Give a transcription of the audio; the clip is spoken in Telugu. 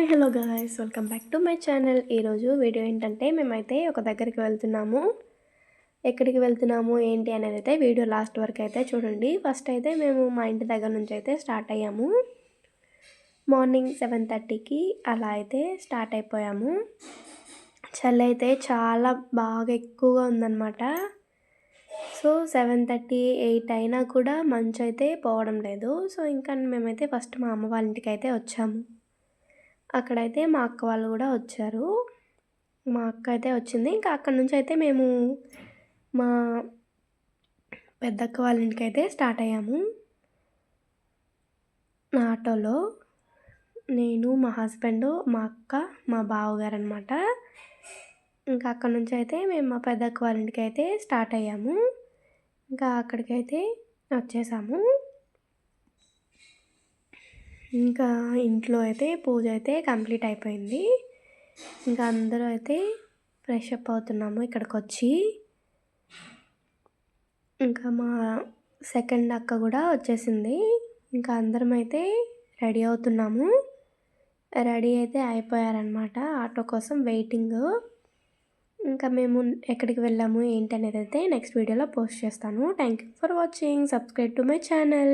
Hi hello guys, welcome back to my channel. ఈరోజు వీడియో ఏంటంటే మేమైతే ఒక దగ్గరికి వెళ్తున్నాము. ఎక్కడికి వెళ్తున్నాము ఏంటి అనేది అయితే వీడియో లాస్ట్ వరకు అయితే చూడండి. ఫస్ట్ అయితే మేము మా ఇంటి దగ్గర నుంచి అయితే స్టార్ట్ అయ్యాము. మార్నింగ్ 7:30కి అలా అయితే స్టార్ట్ అయిపోయాము. చలి అయితే చాలా బాగా ఎక్కువగా ఉందన్నమాట. సో 7:30, 8 అయినా కూడా మంచు అయితే పోవడం లేదు. సో ఇంకా మేమైతే ఫస్ట్ మా అమ్మ వాళ్ళ ఇంటికి అయితే వచ్చాము. అక్కడైతే మా అక్క వాళ్ళు కూడా వచ్చారు. మా అక్క అయితే వచ్చింది. ఇంకా అక్కడి నుంచి అయితే మేము మా పెద్దక్క వాళ్ళ ఇంటికైతే స్టార్ట్ అయ్యాము ఆటోలో. నేను, మా హస్బెండ్, మా అక్క, మా బావగారు అనమాట. ఇంకా అక్కడి నుంచి అయితే మేము మా పెద్దక్క వాళ్ళ ఇంటికైతే స్టార్ట్ అయ్యాము. ఇంకా అక్కడికైతే వచ్చేసాము. ఇంకా ఇంట్లో అయితే పూజ అయితే కంప్లీట్ అయిపోయింది. ఇంకా అందరూ అయితే ఫ్రెష్ అప్ అవుతున్నాము ఇక్కడికి వచ్చి. ఇంకా మా సెకండ్ అక్క కూడా వచ్చేసింది. ఇంకా అందరం అయితే రెడీ అవుతున్నాము. రెడీ అయితే అయిపోయారనమాట, ఆటో కోసం వెయిటింగ్. ఇంకా మేము ఎక్కడికి వెళ్ళాము ఏంటి అనేది అయితే నెక్స్ట్ వీడియోలో పోస్ట్ చేస్తాను. Thank you for watching. Subscribe to my channel.